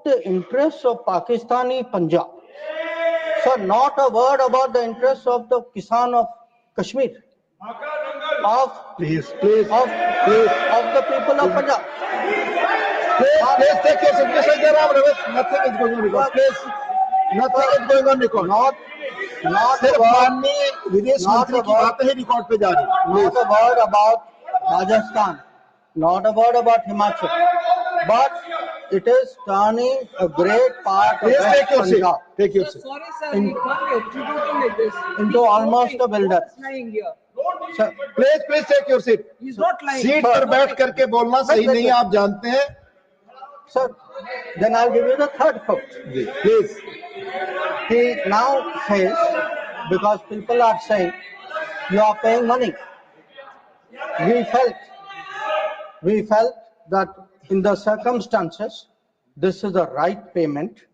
put the interests of Pakistani Punjab. So not a word about the interests of the Kisan of Kashmir, of Please. of the people of Punjab. Please take your seat. Mr. Jairam, nothing is going on record. Please. Nothing is going on record. Not सिर्फ a word, माननीय विदेश मंत्री की बातें ही record पे जा रही हैं. not a word about Rajasthan, not a word about Himachal, but it is turning a great part of Please West take your seat. Punjab Take your seat. Sorry, sir, he can't be attributing like this. into almost a wilderness. He's lying here. So, Please take your seat. He's not lying. Seat पर बैठ करके बोलना सही नहीं है, आप जानते हैं. sir, then I'll give you the third quote. Please. He now says, because people are saying, you are paying money. We felt that in the circumstances, this is the right payment,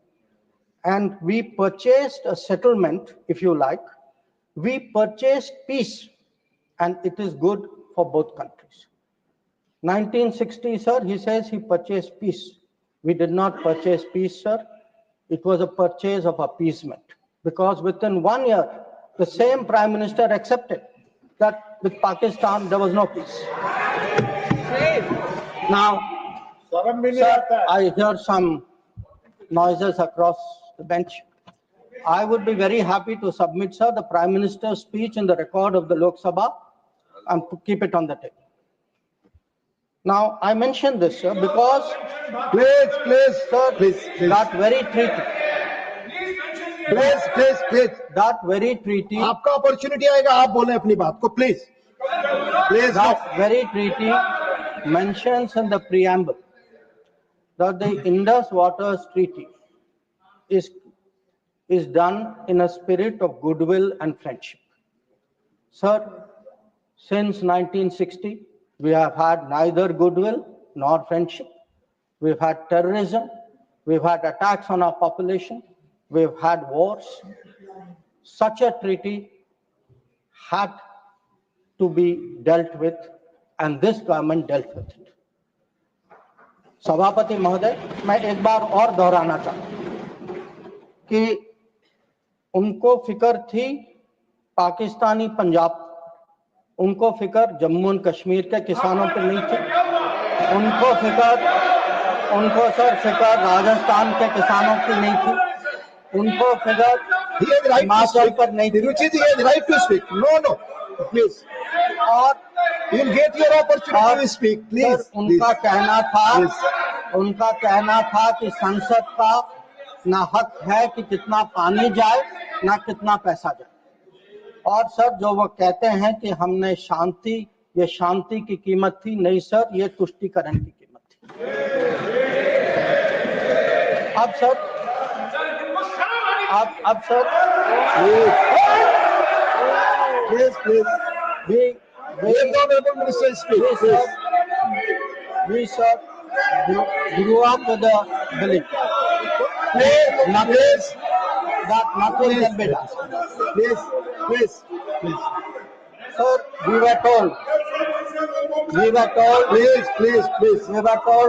and we purchased a settlement, if you like. We purchased peace, and it is good for both countries. 1960, sir, he says he purchased peace. We did not purchase peace, sir. It was a purchase of appeasement, because within 1 year, the same Prime Minister accepted that with Pakistan there was no peace. Now, sir, I hear some noises across the bench. I would be very happy to submit, sir, the Prime Minister's speech in the record of the Lok Sabha and to keep it on the table. Now, I mention this, sir, because Please, sir, please. that very treaty, Please. that very treaty, आपका opportunity आएगा, आप बोलें अपनी बात को. Please. that very treaty mentions in the preamble that the Indus Waters Treaty is done in a spirit of goodwill and friendship. Sir, since 1960, we have had neither goodwill nor friendship. We've had terrorism, we've had attacks on our population, we've had wars. Such a treaty had to be dealt with, and this government dealt with it. सभापति महोदय, मैं एक बार और दोहराना चाहता हूं कि उनको फिक्र थी पाकिस्तानी पंजाब, उनको फिक्र जम्मू एंड कश्मीर के किसानों पे नहीं थी. उनको सर फिक्र राजस्थान के किसानों की नहीं थी. उनको फिक्र हिमाचल पर नहीं थी. Ruchi ji has right to speak. No. Please. और You'll get your opportunity to speak. Please. Sir, उनका कहना था कि संसद का ना हक है कि कितना पानी जाए ना कितना पैसा जाए. और सर, जो वो कहते हैं कि हमने ये शांति की कीमत थी, नहीं सर, ये तुष्टीकरण की कीमत थी. अब sir Please. We sir grew up with the belief that nothing can be done. Please. Sir, we were told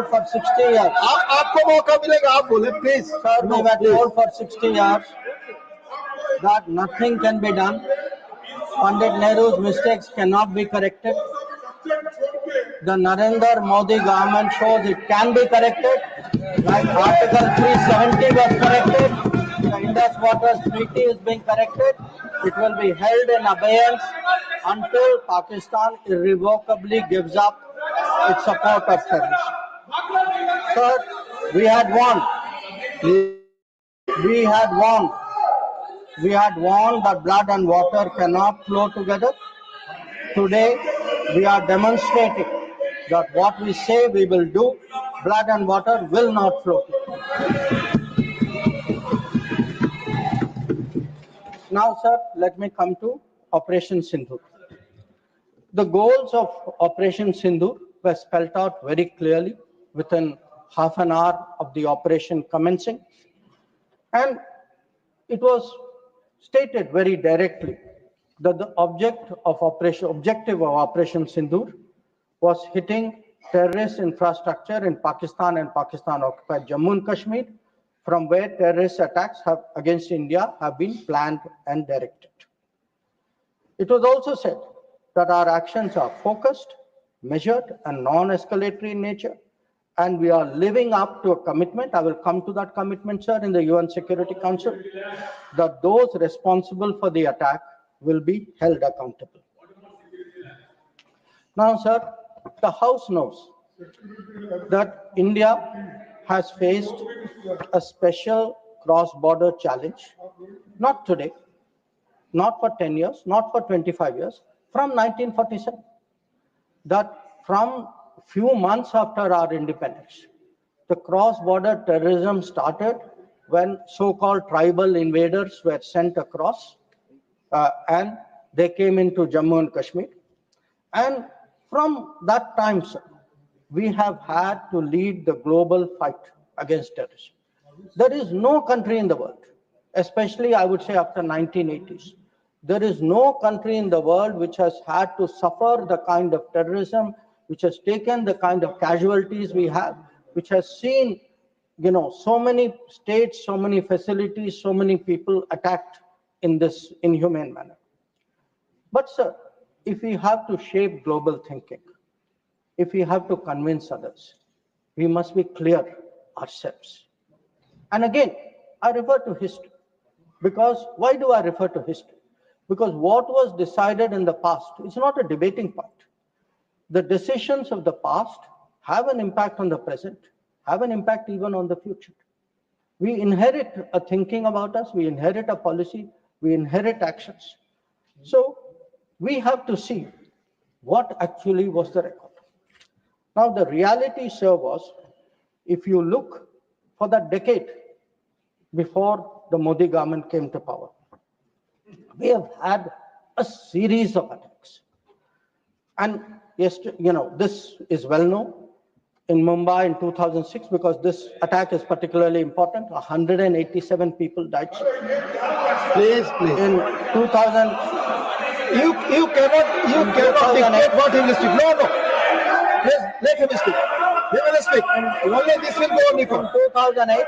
for 60 years. आपको मौका मिलेगा, आप बोले. Please. Sir, we were told for 60 years that nothing can be done. Pandit Nehru's mistakes cannot be corrected. The Narendra Modi government shows it can be corrected. Like Article 370 was corrected. The Indus Waters Treaty is being corrected. It will be held in abeyance until Pakistan irrevocably gives up its support of terrorism. Sir, we had warned that blood and water cannot flow together. Today, we are demonstrating that what we say we will do, blood and water will not flow together. Now, sir, let me come to Operation Sindhu. The goals of Operation Sindhu were spelled out very clearly within half an hour of the operation commencing, and it was stated very directly that the objective of Operation Sindhu was hitting terrorist infrastructure in Pakistan and Pakistan-occupied Jammu and Kashmir, from where terrorist attacks against India have been planned and directed. It was also said that our actions are focused, measured, and non-escalatory in nature, and we are living up to a commitment. I will come to that commitment, sir, in the UN Security Council, that those responsible for the attack will be held accountable. Now, sir, the House knows that India has faced a special cross-border challenge, not today, not for 10 years, not for 25 years, from 1947. That from few months after our independence, the cross-border terrorism started when so-called tribal invaders were sent across and they came into Jammu and Kashmir. And from that time, sir, we have had to lead the global fight against terrorism. There is no country in the world, especially I would say after 1980s, there is no country in the world which has had to suffer the kind of terrorism, which has taken the kind of casualties we have, which has seen, so many states, so many facilities, so many people attacked in this inhumane manner. But sir, if we have to shape global thinking, if we have to convince others, we must be clear ourselves. And again, I refer to history. Because why do I refer to history? Because what was decided in the past is not a debating point. The decisions of the past have an impact on the present, have an impact even on the future. We inherit a thinking about us, we inherit a policy, we inherit actions. So we have to see what actually was the record. Now the reality, sir, was, if you look for that decade before the Modi government came to power, we have had a series of attacks. And yes, this is well known. In Mumbai in 2006, because this attack is particularly important, 187 people died. Please. In 2000, You cannot dictate what he will speak. No. Please, let him speak. He will speak. Only this will go on record. in 2008,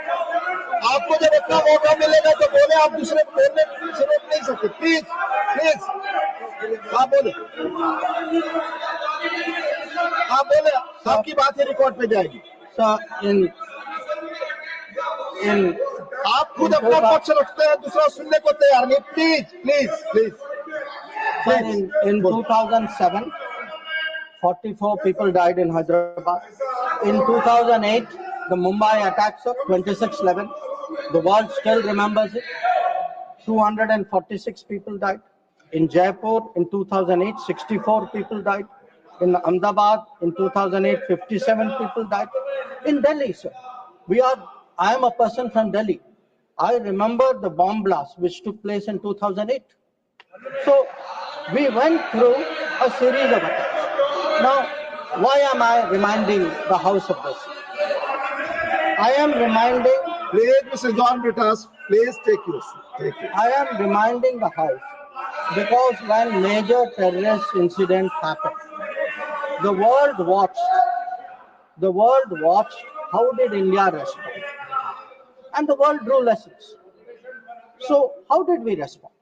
आपको जब इतना मौका मिलेगा तो बोले, आप दूसरे बोलने से रोक नहीं सकते. प्लीज आप बोले, आपकी बात ही रिकॉर्ड पे जाएगी. so in आप खुद अपना पक्ष रखते हैं, दूसरा सुनने को तैयार नहीं. Please. in 2007, 44 people died in Hyderabad. In 2008, the Mumbai attacks of 26/11, the world still remembers it. 246 people died. In Jaipur in 2008, 64 people died. In Ahmedabad in 2008, 57 people died. In Delhi, sir, I am a person from Delhi. I remember the bomb blast which took place in 2008. So we went through a series of attacks. Now, why am I reminding the House of this? I am reminding. Please, Mr. John Britas, please take it. I am reminding the House because when major terrorist incident happened, the world watched how did India respond, and the world drew lessons. So how did we respond?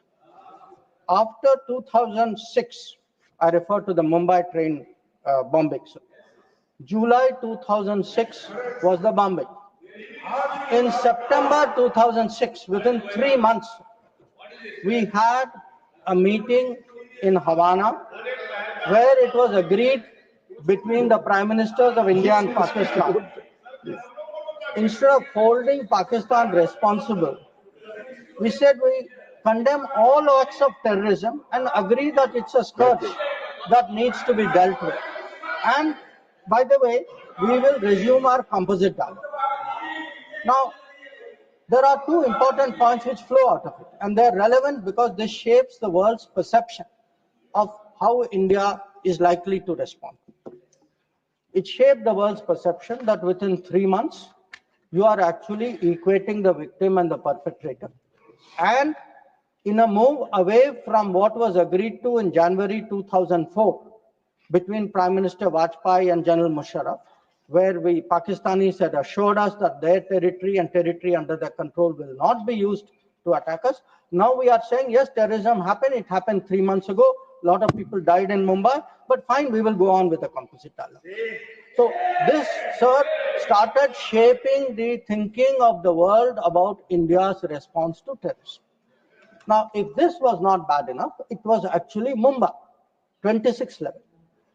After 2006, I refer to the Mumbai train bombing. July 2006 was the bombing. In September 2006, within 3 months, we had a meeting in Havana where it was agreed between the Prime Ministers of India and Pakistan. Instead of holding Pakistan responsible, we said we condemn all acts of terrorism and agree that it's a scourge that needs to be dealt with. And by the way, we will resume our composite dialogue. Now, there are two important points which flow out of it, and they're relevant because this shapes the world's perception of how India is likely to respond. It shaped the world's perception that within 3 months, you are actually equating the victim and the perpetrator. And in a move away from what was agreed to in January 2004 between Prime Minister Vajpayee and General Musharraf, where Pakistanis had assured us that their territory and territory under their control will not be used to attack us. Now we are saying, yes, terrorism happened. It happened 3 months ago. A lot of people died in Mumbai, but fine, we will go on with the composite dialogue. So this, sir, started shaping the thinking of the world about India's response to terrorism. Now, if this was not bad enough, it was actually Mumbai, 26th level.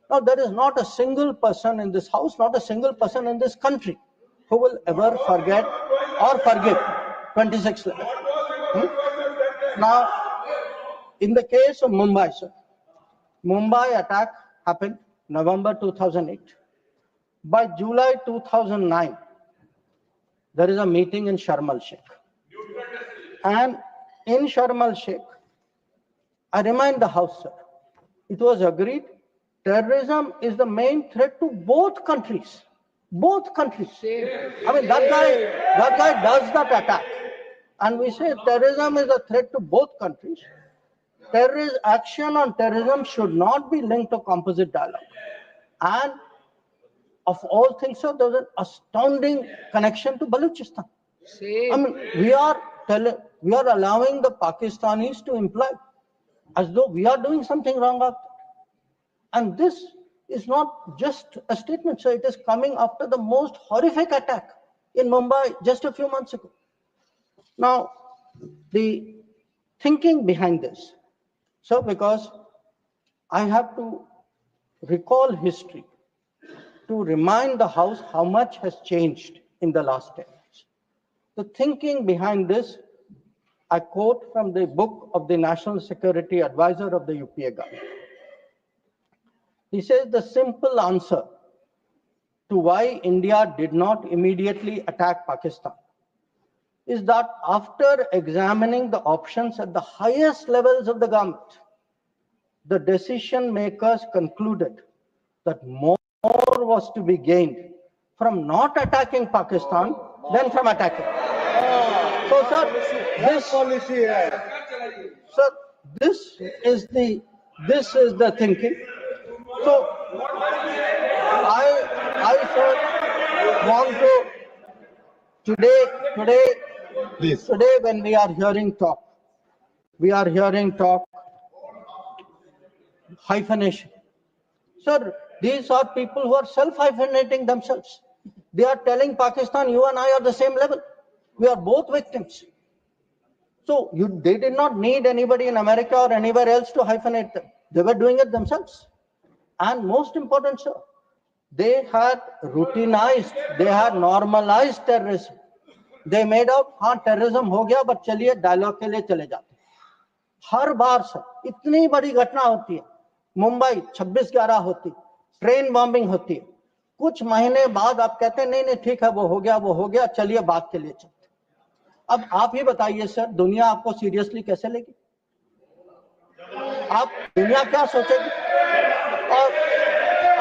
Now, there is not a single person in this house, not a single person in this country who will ever forget or forgive 26th level. Now, in the case of Mumbai, sir, Mumbai attack happened November 2008. By July 2009, there is a meeting in Sharm el-Sheikh. And in Sharm el-Sheikh, I remind the House, sir, it was agreed terrorism is the main threat to both countries. Both countries. I mean, that guy does that attack. And we say terrorism is a threat to both countries. Terrorist action on terrorism should not be linked to composite dialogue. And of all things, sir, there was an astounding connection to Balochistan. I mean, we are allowing the Pakistanis to imply as though we are doing something wrong after. And this is not just a statement, sir. It is coming after the most horrific attack in Mumbai just a few months ago. Now, the thinking behind this, sir, because I have to recall history to remind the House how much has changed in the last 10 years. The thinking behind this, I quote from the book of the National Security Advisor of the UPA government. He says the simple answer to why India did not immediately attack Pakistan is that after examining the options at the highest levels of the government, the decision makers concluded that more was to be gained from not attacking Pakistan than from attacking. So, sir, this is the thinking. So, I sir, want to today when we are hearing talk hyphenation. Sir, these are people who are self-hyphenating themselves. They are telling Pakistan, you and I are the same level. We are both victims. So they did not need anybody in America or anywhere else to hyphenate them. They were doing it themselves. And most important, sir, they had routinized, they had normalized terrorism. They made out, हाँ terrorism हो गया, but चलिए dialogue के लिए चले जाते हैं. हर बार sir इतनी बड़ी घटना होती है, मुंबई 26/11 होती, ट्रेन बॉम्बिंग होती है, कुछ महीने बाद आप कहते हैं नहीं ठीक है वो हो गया चलिए बात के लिए चलते. अब आप ही बताइए सर, दुनिया आपको सीरियसली कैसे लेगी? आप दुनिया क्या सोचेगी?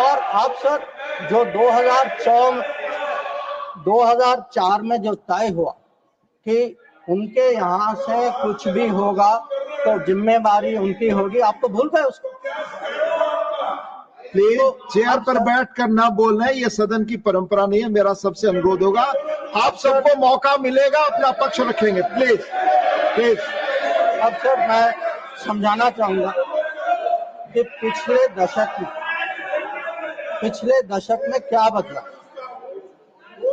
और आप सर जो 2004 में जो तय हुआ कि उनके यहाँ से कुछ भी होगा तो जिम्मेदारी उनकी होगी, आप तो भूल गए उसको. प्लीज चेयर पर बैठकर ना बोलना है, ये सदन की परंपरा नहीं है. मेरा सबसे अनुरोध होगा, आप सबको मौका मिलेगा, अपना पक्ष रखेंगे. प्लीज. अब सर मैं समझाना चाहूंगा कि पिछले दशक में क्या बदला.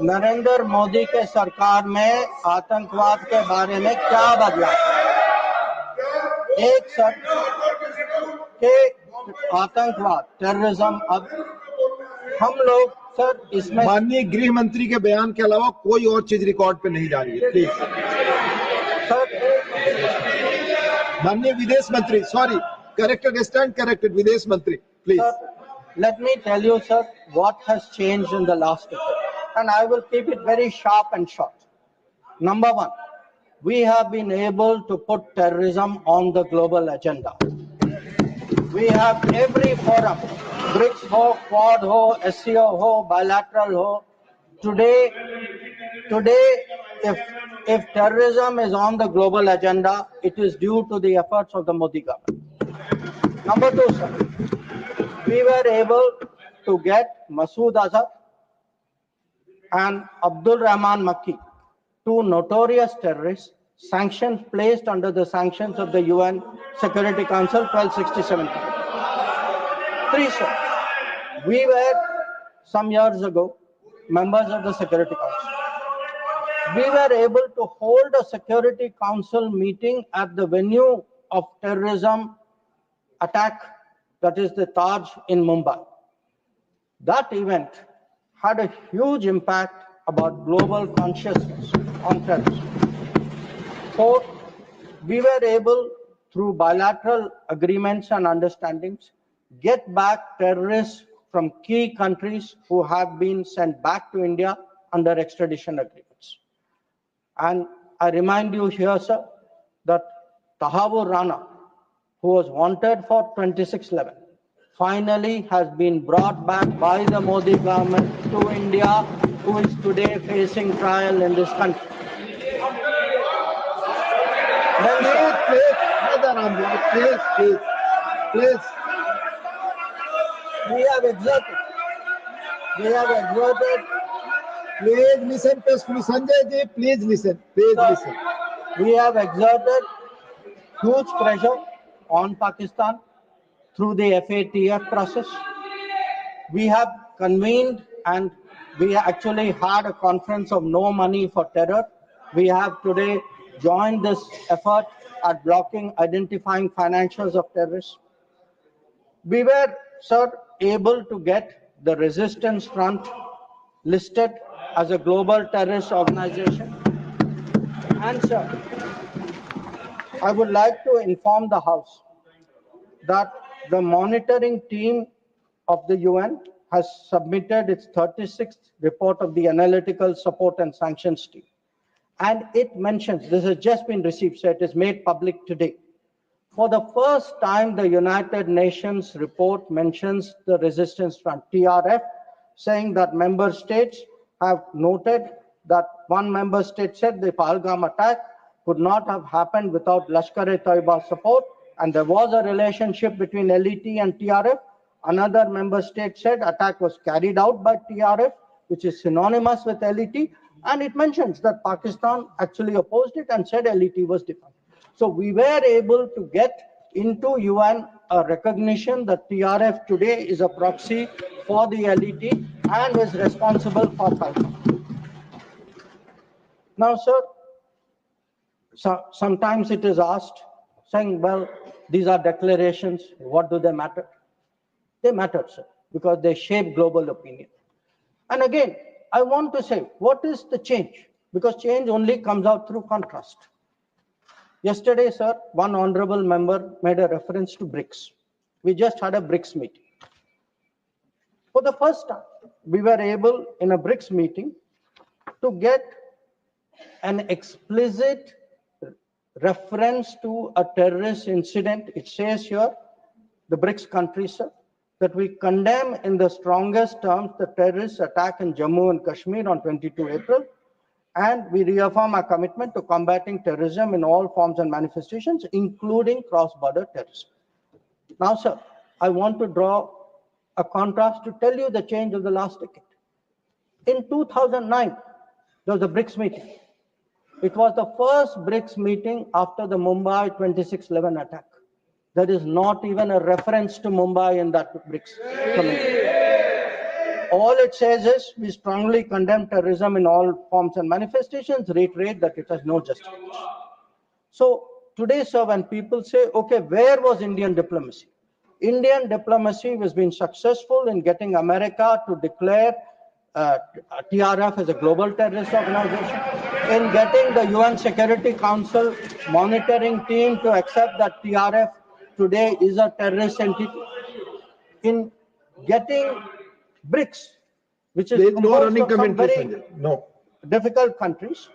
नरेंद्र मोदी के सरकार में आतंकवाद के बारे में क्या बदला? एक सर के आतंकवाद टेररिज्म, अब हम लोग सर इसमें माननीय गृह मंत्री के बयान के अलावा कोई और चीज रिकॉर्ड पे नहीं जा रही है. Please sir. माननीय विदेश मंत्री, सॉरी, करेक्टेड, स्टैंड करेक्टेड, विदेश मंत्री, please. Let me tell you, sir, what has changed in the last decade. And I will keep it very sharp and short. Number one, we have been able to put terrorism on the global agenda. We have every forum, BRICS ho, Quad ho, SCO ho, bilateral ho. Today, if terrorism is on the global agenda, it is due to the efforts of the Modi government. Number two, sir, we were able to get Masood Azhar and Abdul Rahman Makki, two notorious terrorists, sanctions placed under the sanctions of the UN Security Council 1267. Three, sir. We were, some years ago, members of the Security Council. We were able to hold a Security Council meeting at the venue of terrorism attack, that is the Taj in Mumbai. That event had a huge impact about global consciousness on terrorism. Fourth, we were able, through bilateral agreements and understandings, get back terrorists from key countries who have been sent back to India under extradition agreements. And I remind you here, sir, that Tahavur Rana, who was wanted for 2611, finally has been brought back by the Modi government to India, who is today facing trial in this country. Please. We have exerted. Please listen peacefully. Sanjay ji, please listen. Please listen. We have exerted huge pressure on Pakistan through the FATF process. We have convened and we actually had a conference of no money for terror. We have today joined this effort at blocking, identifying financials of terrorists. We were, sir, able to get the Resistance Front listed as a global terrorist organization. And sir, I would like to inform the House that the monitoring team of the UN has submitted its 36th report of the Analytical Support and Sanctions Team. And it mentions, this has just been received, so it is made public today. For the first time, the United Nations report mentions the Resistance Front, TRF, saying that member states have noted that one member state said the Pahalgam attack could not have happened without Lashkar-e-Taiba support, and there was a relationship between LET and TRF. Another member state said attack was carried out by TRF, which is synonymous with LET, and it mentions that Pakistan actually opposed it and said LET was defunct. So we were able to get into UN a recognition that TRF today is a proxy for the LET and is responsible for Pahalgam. Now, sir, sometimes it is asked, saying, well, these are declarations, what do they matter? They matter, sir, because they shape global opinion. And again, I want to say, what is the change? Because change only comes out through contrast. Yesterday, sir, one honorable member made a reference to BRICS. We just had a BRICS meeting. For the first time, we were able, in a BRICS meeting, to get an explicit reference to a terrorist incident. It says here, the BRICS countries, sir, that we condemn in the strongest terms the terrorist attack in Jammu and Kashmir on 22 April, and we reaffirm our commitment to combating terrorism in all forms and manifestations, including cross-border terrorism. Now, sir, I want to draw a contrast to tell you the change of the last decade. In 2009, there was a BRICS meeting. It was the first BRICS meeting after the Mumbai 2611 attack. There is not even a reference to Mumbai in that BRICS committee. All it says is we strongly condemn terrorism in all forms and manifestations, reiterate that it has no justification. So today, sir, when people say, okay, where was Indian diplomacy? Indian diplomacy has been successful in getting America to declare TRF as a global terrorist organization, in getting the UN Security Council monitoring team to accept that TRF today is a terrorist entity, in getting BRICS, which is composed of some very difficult countries,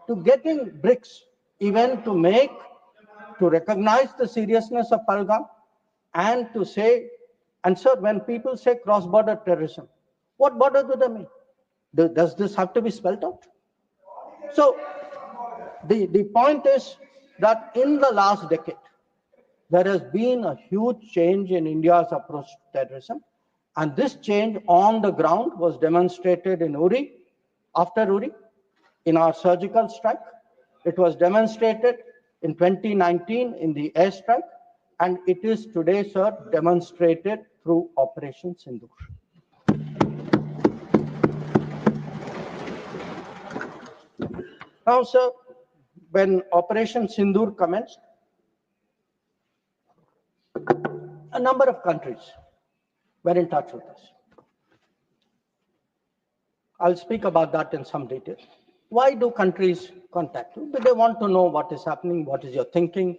to getting BRICS even to recognize the seriousness of Pahalgam and to say, and sir, when people say cross-border terrorism, what border do they mean? Does this have to be spelled out? So the point is that in the last decade, there has been a huge change in India's approach to terrorism. And this change on the ground was demonstrated in Uri after Uri, in our surgical strike. It was demonstrated in 2019 in the airstrike, and it is today, sir, demonstrated through Operation Sindoor. Now, sir, when Operation Sindoor commenced, a number of countries were in touch with us. I'll speak about that in some detail. Why do countries contact you? But they want to know what is happening, what is your thinking,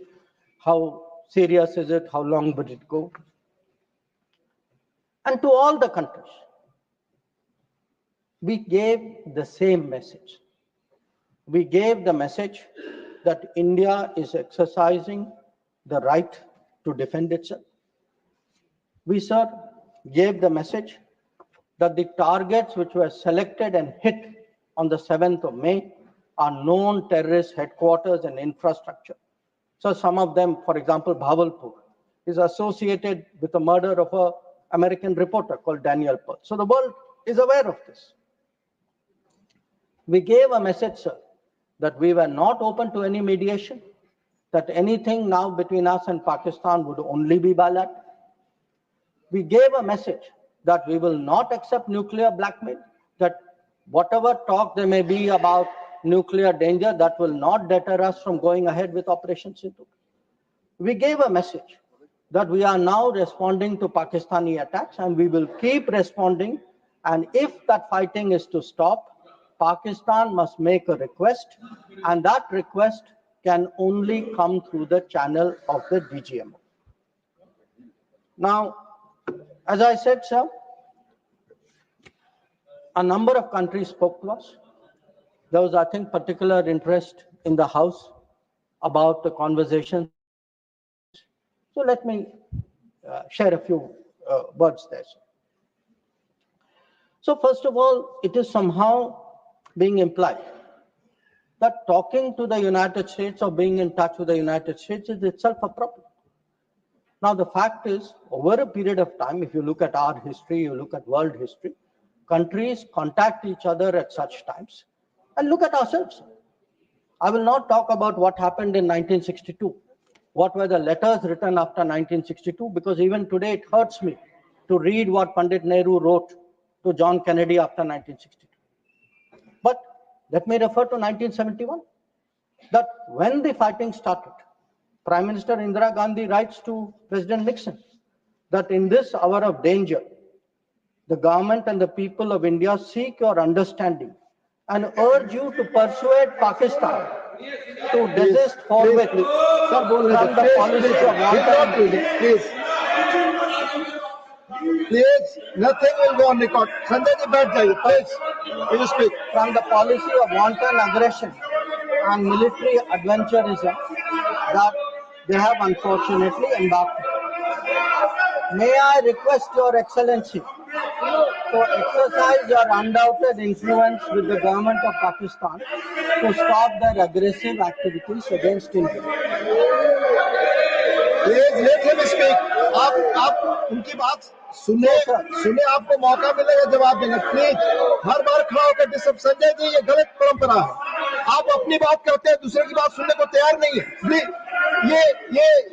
how serious is it, how long would it go? And to all the countries, we gave the same message. We gave the message that India is exercising the right to defend itself. We, sir, gave the message that the targets which were selected and hit on the 7th of May are known terrorist headquarters and infrastructure. So some of them, for example, Bhavalpur, is associated with the murder of an American reporter called Daniel Pearl. So the world is aware of this. We gave a message, sir, that we were not open to any mediation, that anything now between us and Pakistan would only be bilateral. We gave a message that we will not accept nuclear blackmail, that whatever talk there may be about nuclear danger, that will not deter us from going ahead with Operation Sindoor. We gave a message that we are now responding to Pakistani attacks and we will keep responding, and if that fighting is to stop, Pakistan must make a request, and that request can only come through the channel of the DGMO. Now, as I said, sir, a number of countries spoke to us. There was, I think, particular interest in the House about the conversations. So let me share a few words there, sir. So first of all, it is somehow being implied that talking to the United States or being in touch with the United States is itself a problem. Now, the fact is, over a period of time, if you look at our history, you look at world history, countries contact each other at such times. And look at ourselves. I will not talk about what happened in 1962. What were the letters written after 1962? Because even today it hurts me to read what Pandit Nehru wrote to John Kennedy after 1962. But let me refer to 1971. That when the fighting started, Prime Minister Indira Gandhi writes to President Nixon that in this hour of danger, the government and the people of India seek your understanding and urge you to persuade Pakistan to desist forthwith from the policy of Please, nothing will go on record. Sanjay ji, baith jaiye, please. You speak. From the policy of wanton aggression and military adventurism that they have unfortunately embarked on. May I request Your Excellency to exercise your undoubted influence with the government of Pakistan to stop their aggressive activities against India. Please let him speak. आप उनकी बात सुने आपको मौका मिलेगा जवाब देने. Please हर बार खड़ा होकर डिस्टर्ब. संजय जी, ये गलत परंपरा है. आप अपनी बात करते हैं, दूसरे की बात सुनने को तैयार नहीं है. प्लीज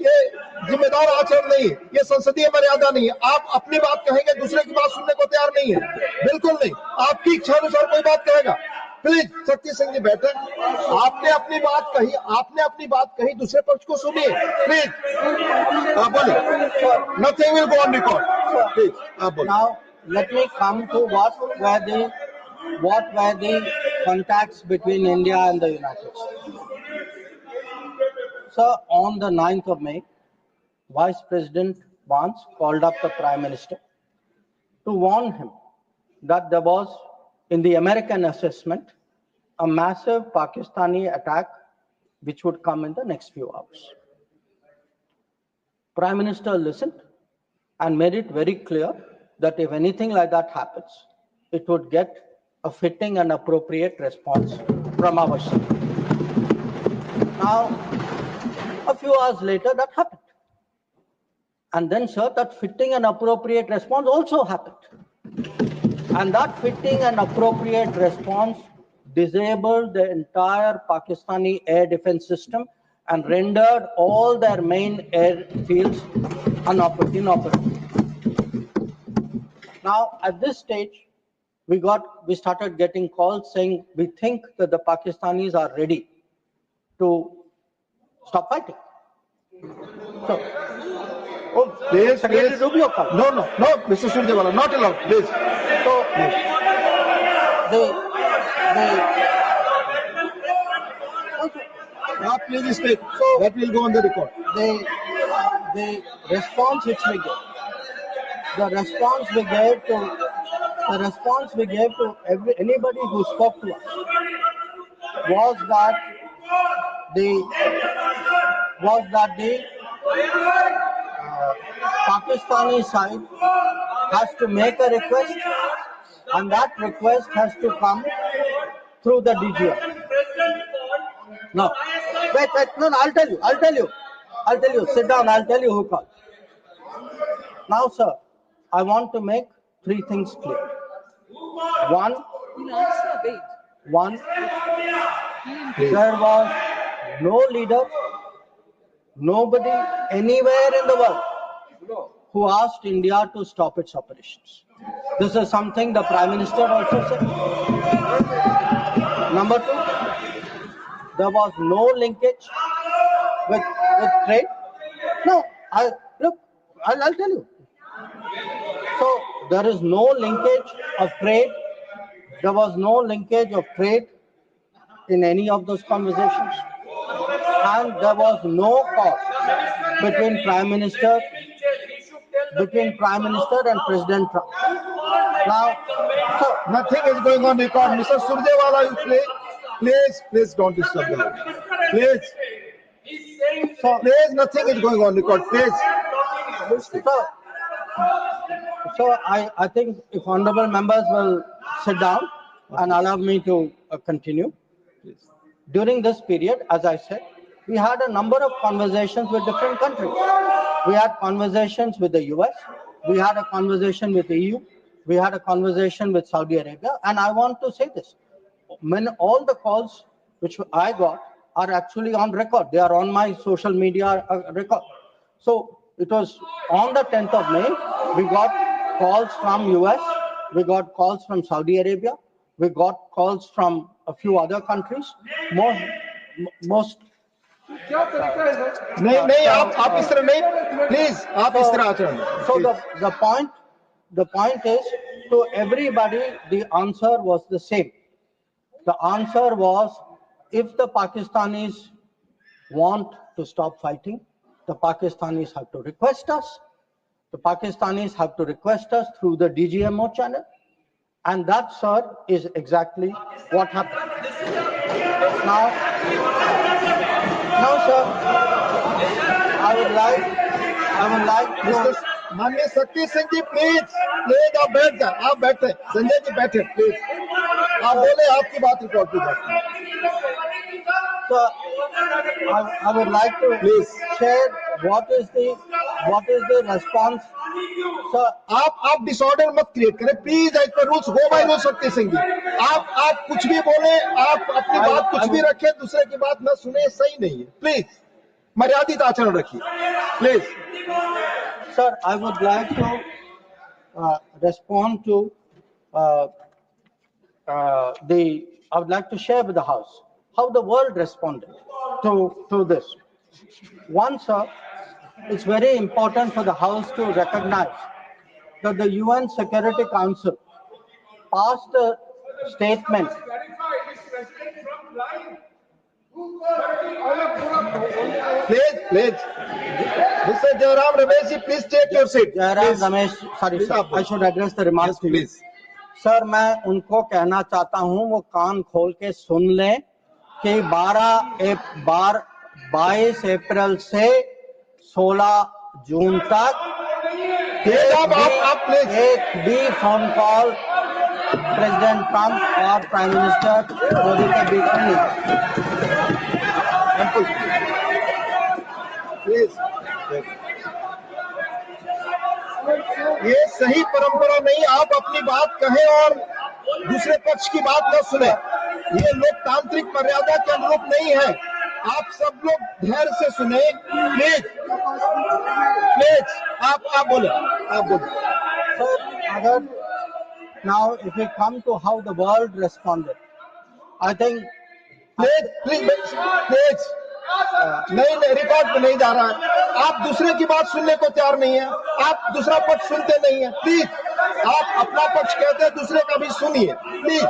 ये जिम्मेदार आचरण नहीं है. ये संसदीय मर्यादा नहीं है. आप अपनी बात कहेंगे, दूसरे की बात सुनने को तैयार नहीं है. बिल्कुल नहीं. आपकी इच्छा अनुसार कोई बात कहेगा. प्लीज शक्ति सिंह जी बैठे. आपने अपनी बात कही, दूसरे पक्ष को सुनिए. प्लीज आप बोलिए. Nothing will go on record. Please आप बोलिए. Now let me come to what were the contacts between India and the United States. So on the 9th of May, Vice President Vance called up the Prime Minister to warn him that there was, in the American assessment, a massive Pakistani attack which would come in the next few hours. Prime Minister listened and made it very clear that if anything like that happens, it would get a fitting and appropriate response from our side. Now, a few hours later, that happened. And then, sir, that fitting and appropriate response also happened. And that fitting and appropriate response disabled the entire Pakistani air defense system and rendered all their main airfields inoperable. Now, at this stage, we started getting calls saying we think that the Pakistanis are ready to stop fighting. So, Please, Secretary please. Rubio called. No, Mr. Surjewala, not allowed, please. So, Please speak. So that will go on the record. the response which we gave, anybody who spoke to us was that the Pakistani side has to make a request, and that request has to come through the DGM. No, wait, no, I'll tell you. Sit down, I'll tell you who called. Now, sir, I want to make three things clear. One, there was no leader, nobody anywhere in the world who asked India to stop its operations. This is something the Prime Minister also said. Number two, there was no linkage with trade. No, I'll tell you. So there is no linkage of trade. There was no linkage of trade in any of those conversations. And there was no call between Prime Minister and President Trump. Now, so nothing is going on record. Mr. Surjewala, you please don't disturb them. Please. So, please, nothing is going on record. Please. So I think if honorable members will sit down and allow me to continue. During this period, as I said, we had a number of conversations with different countries. We had conversations with the US, we had a conversation with the EU, we had a conversation with Saudi Arabia, and I want to say this. When all the calls which I got are actually on record, they are on my social media record. So it was on the 10th of May, we got calls from US, we got calls from Saudi Arabia, we got calls from a few other countries. Most नहीं आप इस तरह नहीं, please आप इस तरह आचरण. So the point is, to everybody the answer was the same. The answer was, if the Pakistanis want to stop fighting, the Pakistanis have to request us. The Pakistanis have to request us through the DGMO channel. And that, sir, is exactly what happened. Now, sir, I would like to... माननीय शक्ति सिंह जी, please आप बैठ जाए. आप बैठे, संजय जी बैठे, please. आप बोले, आपकी बात रिकॉर्ड की जाती है. So, I would like to share what is the response. So, आप डिसऑर्डर मत क्रिएट करें, please. As per rules, go by rules. Shakti Singh जी, आप कुछ भी बोले, आप अपनी बात कुछ भी रखें, दूसरे की बात न सुने, सही नहीं है. प्लीज मर्यादित आचरण रखिए, please. Sir, I would like to respond to I would like to share with the House how the world responded to this. One, sir, it's very important for the House to recognize that the UN Security Council passed a statement. Please. Mr. Jairam Ramesh, please take your seat. Jairam Ramesh, sorry sir, I should address the remarks to you. Sir, मैं उनको कहना चाहता हूं, वो कान खोल के सुन लें कि 22 अप्रैल से 16 जून तक एक भी फोन कॉल प्रेसिडेंट ट्रंप और प्राइम मिनिस्टर मोदी के बीच में नहीं. ये सही परंपरा नहीं. आप अपनी बात कहें और दूसरे पक्ष की बात न सुने. ये लोकतांत्रिक मर्यादा के अनुरूप नहीं है। आप सब लोग धैर्य से सुने, प्लीज प्लीज। आप बोले, आप बोले। Sir, अगर now if we come to how the world responded, I think please please please, नहीं रिकॉर्ड पे नहीं जा रहा है। आप दूसरे की बात सुनने को तैयार नहीं है, आप दूसरा पक्ष सुनते नहीं है। प्लीज, आप अपना पक्ष कहते हैं, दूसरे का भी सुनिए, please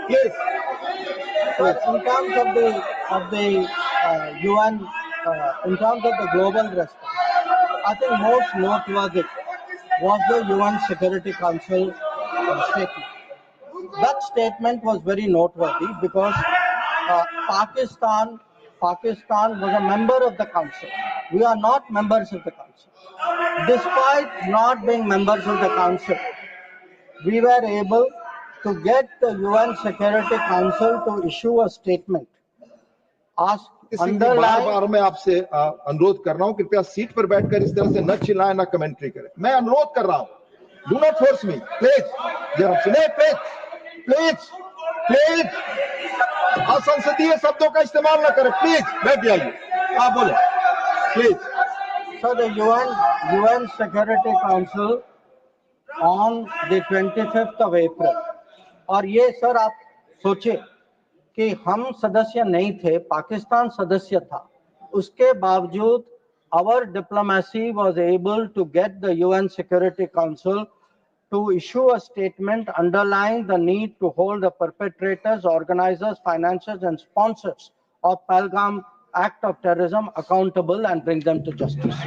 please. in terms of the UN, in terms of the global response, I think most noteworthy was the UN Security Council statement. That statement was very noteworthy because Pakistan was a member of the council. We are not members of the council. Despite not being members of the council, we were able to get the UN Security Council to issue a statement. Ask बार बार मैं आपसे अनुरोध कर रहा हूं, कृपया seat पर बैठकर इस तरह से न चिल्लाएं, न कमेंट्री करें। मैं अनुरोध कर रहा हूं, do not force me, please. जरा सुने, प्लीज प्लीज प्लीज, असंसदीय शब्दों का इस्तेमाल न करें, प्लीज बैठ जाइए। आप बोले, please. So the UN Security Council on the 25th of April, और ये सर आप सोचे कि हम सदस्य नहीं थे, पाकिस्तान सदस्य था, उसके बावजूद our diplomacy was able to get the UN Security Council to issue a statement underlying the need to hold the perpetrators, organizers, financiers and sponsors of Pahalgam act of terrorism accountable and bring them to justice.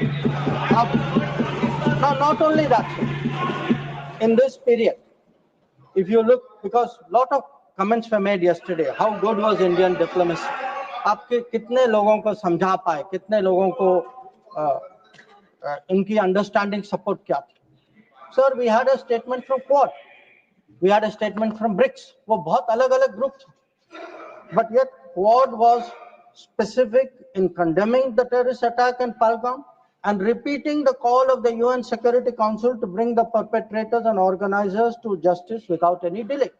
Now, not only that, in this period, if you look, because a lot of comments were made yesterday, how good was Indian diplomacy? आपके कितने लोगों को समझा पाए, कितने लोगों को इनकी अंडरस्टैंडिंग सपोर्ट क्या थी? Sir, we had a statement from Quad, we had a statement from BRICS, वो बहुत अलग-अलग ग्रुप थे, but yet Quad was specific in condemning the terrorist attack in Pahalgam and repeating the call of the UN Security Council to bring the perpetrators and organizers to justice without any delay.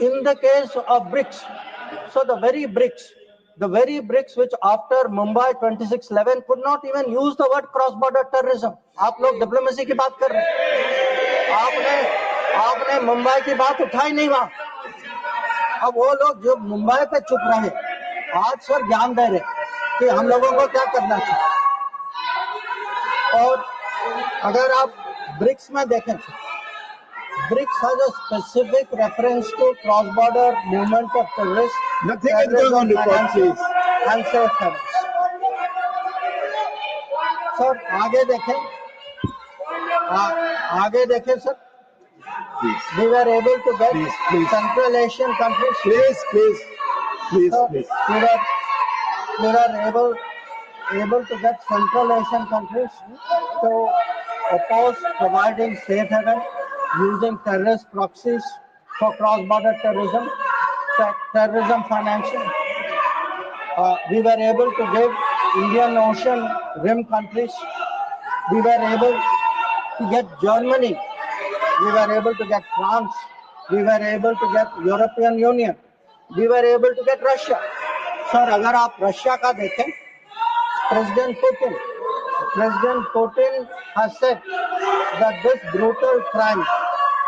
In the case of BRICS, so the very BRICS which after Mumbai 26/11 could not even use the word cross-border terrorism. आप लोग diplomacy की बात कर रहे हैं, आपने मुंबई की बात उठाई नहीं वहां। अब वो लोग जो मुंबई पे चुप रहे, आज सर ज्ञान दे रहे कि हम लोगों को क्या करना चाहिए। और अगर आप ब्रिक्स में देखें, BRICS has a specific reference to cross-border movement of terrorists, nothing is going on record, please, and safe havens. Sir आगे देखें sir, we were able to get Central Asian countries. Please. We were able to get Central Asian countries to oppose providing safe haven using terrorist proxies for cross-border terrorism financing. We were able to give Indian Ocean rim countries. We were able to get Germany. We were able to get France. We were able to get European Union. We were able to get Russia. Sir, अगर आप Russia का देखें, President Putin has said that this brutal crime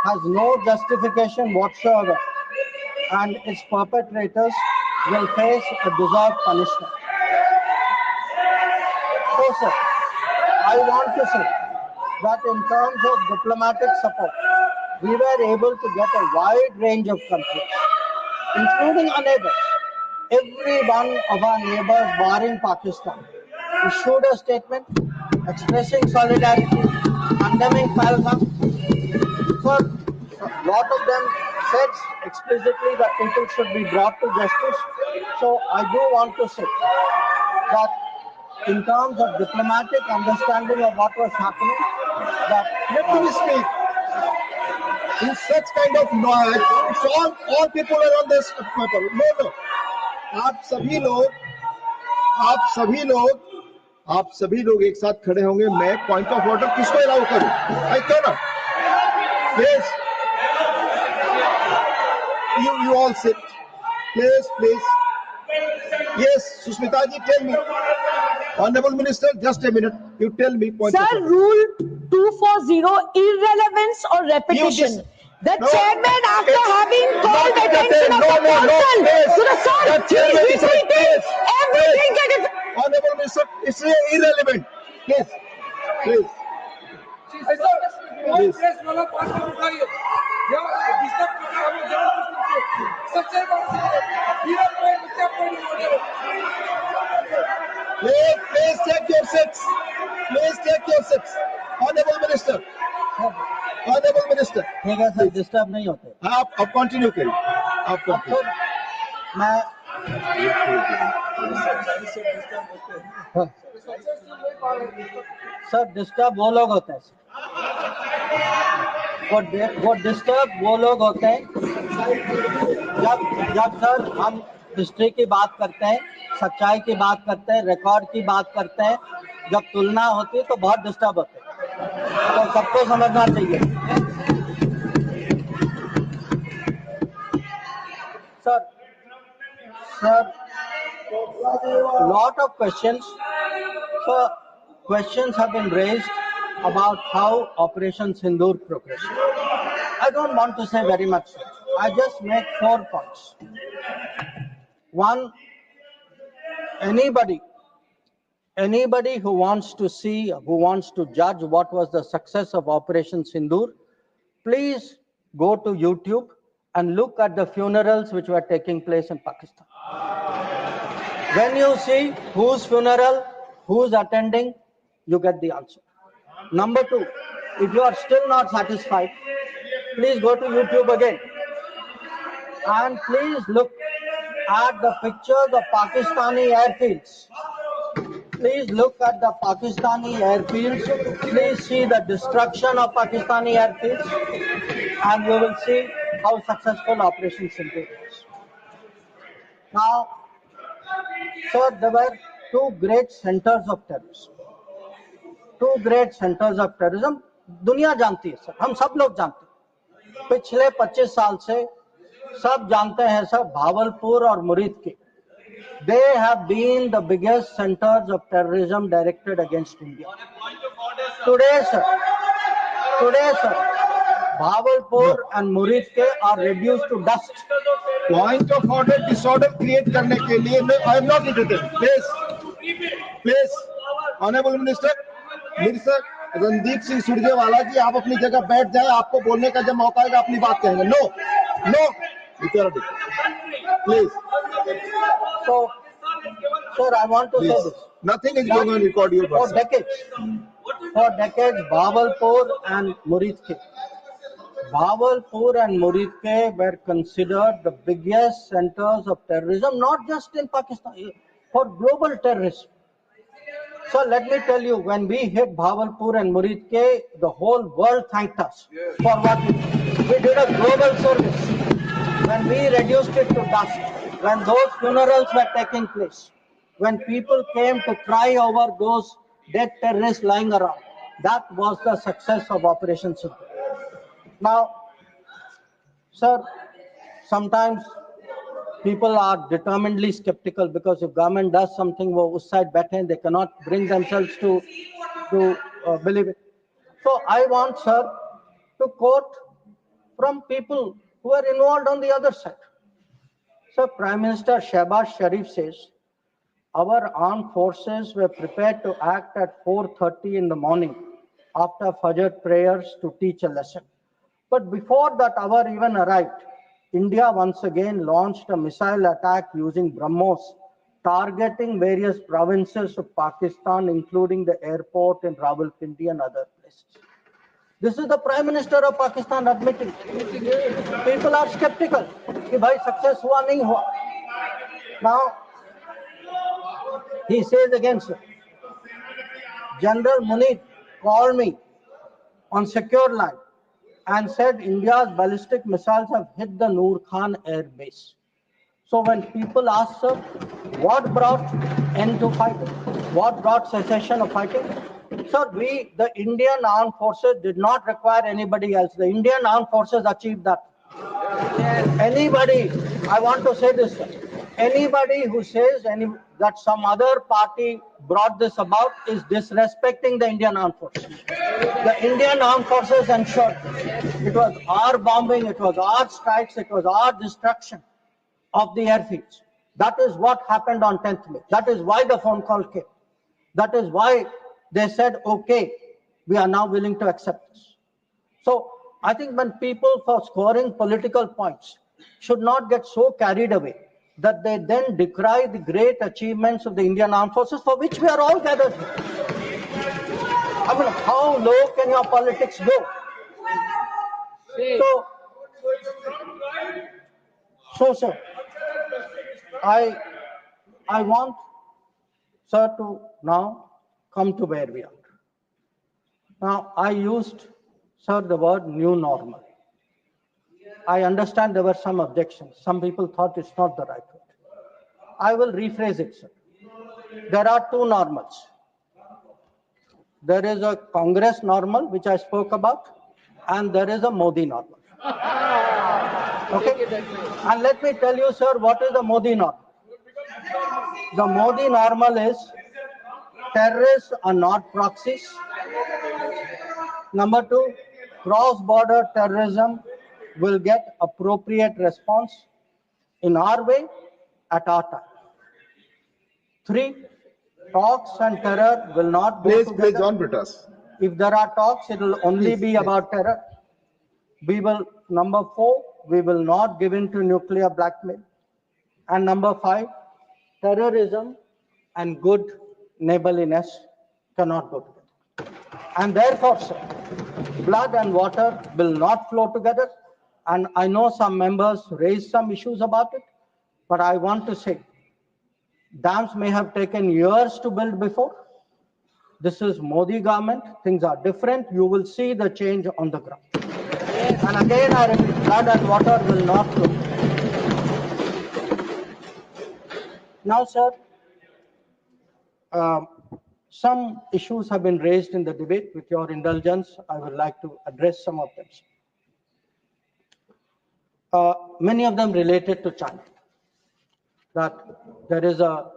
has no justification whatsoever and its perpetrators will face a deserved punishment. So, sir, I want to say that in terms of diplomatic support, we were able to get a wide range of countries, including our neighbors. Every one of our neighbors, barring Pakistan, issued a statement expressing solidarity, condemning Pahalgam. So, a lot of them said explicitly that people should be brought to justice. So, I do want to say that in terms of diplomatic understanding of what was happening, that let me speak. In such kind of noise, all people are on this paper. No. आप सभी लोग एक साथ खड़े होंगे। मैं point of order किसको allow करूं? I can not. Please, you all sit. Please. Yes, Sushmita ji, tell me. Honorable Minister, just a minute. You tell me. Point of Sir, order. Rule 240, irrelevance or You repetition. should- The No, chairman, after it's having not called attention of no, the no, person please. to the sir, The he chairman is said, repeating please, everything please. that is. Honorable Minister, it's irrelevant. Please. ऐसा कोई press वाला पास में उठाइए या disturb करना हम जान सकते सबसे बड़ा हीरा पॉइंट बच्चा point model Please take your seats. Please take your seats. Honorable Minister. Honorable Minister. ठीक है सर, डिस्टर्ब नहीं होते। आप कंटिन्यू करिए। आप अब कंटिन्यू। सर मैं सर डिस्टर्ब वो लोग होते हैं वो डिस्टर्ब वो लोग होते हैं जब जब सर हम हिस्ट्री की बात करते हैं, सच्चाई की बात करते हैं, रिकॉर्ड की बात करते हैं, जब तुलना होती है तो बहुत डिस्टर्ब होते हैं, तो सबको समझना चाहिए। Sir lot of questions. So questions have been raised about how Operation Sindoor progressed. I don't want to say very much. I just make 4 points. One, anybody who wants to see, who wants to judge what was the success of Operation Sindoor, please go to YouTube and look at the funerals which were taking place in Pakistan. When you see whose funeral, who's attending, you get the answer. Number 2, if you are still not satisfied, please go to YouTube again and please look at the pictures of Pakistani airfields. Please look at the Pakistani airfields. Please see the destruction of Pakistani airfields and you will see how successful Operation Sindoor is. Now, sir, there were 2 great centers of terrorism. 2 great centers of terrorism. दुनिया जानती है sir, हम सब लोग जानते हैं। पिछले 25 साल से सब जानते हैं सर, भावलपुर और मुरीद की। They have been the biggest centers of terrorism directed against India. Today, sir, Bhavalpur and Murid ke are reduced to dust. Point of order, disorder create करने के लिए I am not interested. Please, Honorable Minister, Randeep Singh Surjewala जी, आप अपनी जगह बैठ जाए, आपको बोलने का जब मौका आएगा अपनी बात कहेंगे। No, please. So, sir, I want to say this. Nothing is going on record your For decades, Bhavalpur and Muridke were considered the biggest centers of terrorism, not just in Pakistan, for global terrorism. So let me tell you, when we hit Bhavalpur and Muridke, the whole world thanked us for what we did. We did a global service. When we reduced it to dust, when those funerals were taking place, when people came to cry over those dead terrorists lying around, that was the success of Operation Sindoor. Now, sir, sometimes people are determinedly skeptical because if government does something, wo us side baithe, they cannot bring themselves to believe it. So I want, sir, to quote from people who are involved on the other side. So Prime Minister Shehbaz Sharif says, our armed forces were prepared to act at 4:30 in the morning after Fajr prayers to teach a lesson. But before that hour even arrived, India once again launched a missile attack using BrahMos, targeting various provinces of Pakistan, including the airport in Rawalpindi and other places. This is the Prime Minister of Pakistan admitting. People are skeptical. Ki bhai success hua nahi hua. Now, he says again, sir, General Munir called me on secure line and said India's ballistic missiles have hit the Noor Khan air base. So when people ask, sir, what brought end to fighting? What brought cessation of fighting? Sir, the Indian armed forces did not require anybody else. The Indian armed forces achieved that. Anybody, I want to say this, sir. Anybody who says that some other party brought this about is disrespecting the Indian Armed Forces. The Indian Armed Forces ensured this. It was our bombing, it was our strikes, it was our destruction of the airfields. That is what happened on 10th May. That is why the phone call came. That is why they said, okay, we are now willing to accept this. So I think when people, for scoring political points, should not get so carried away that they then decry the great achievements of the Indian Armed Forces, for which we are all gathered here. I mean, how low can your politics go? So sir, I want, sir, to now come to where we are. Now, I used, sir, the word new normal. I understand there were some objections. Some people thought it's not the right word. I will rephrase it, sir. There are two normals. There is a Congress normal, which I spoke about, and there is a Modi normal. Okay? And let me tell you, sir, what is the Modi normal? The Modi normal is terrorists are not proxies. Number two, cross-border terrorism will get appropriate response in our way at our time. Three, talks and terror will not go together. Please, John Britas. If there are talks, it will only be about terror. Number four, we will not give in to nuclear blackmail. And number five, terrorism and good neighborliness cannot go together. And therefore, sir, blood and water will not flow together. And I know some members raised some issues about it, but I want to say, dams may have taken years to build before. This is Modi government. Things are different. You will see the change on the ground. And again, I repeat, blood and water will not flow. Now, sir, some issues have been raised in the debate. With your indulgence, I would like to address some of them. Many of them related to China. That there is a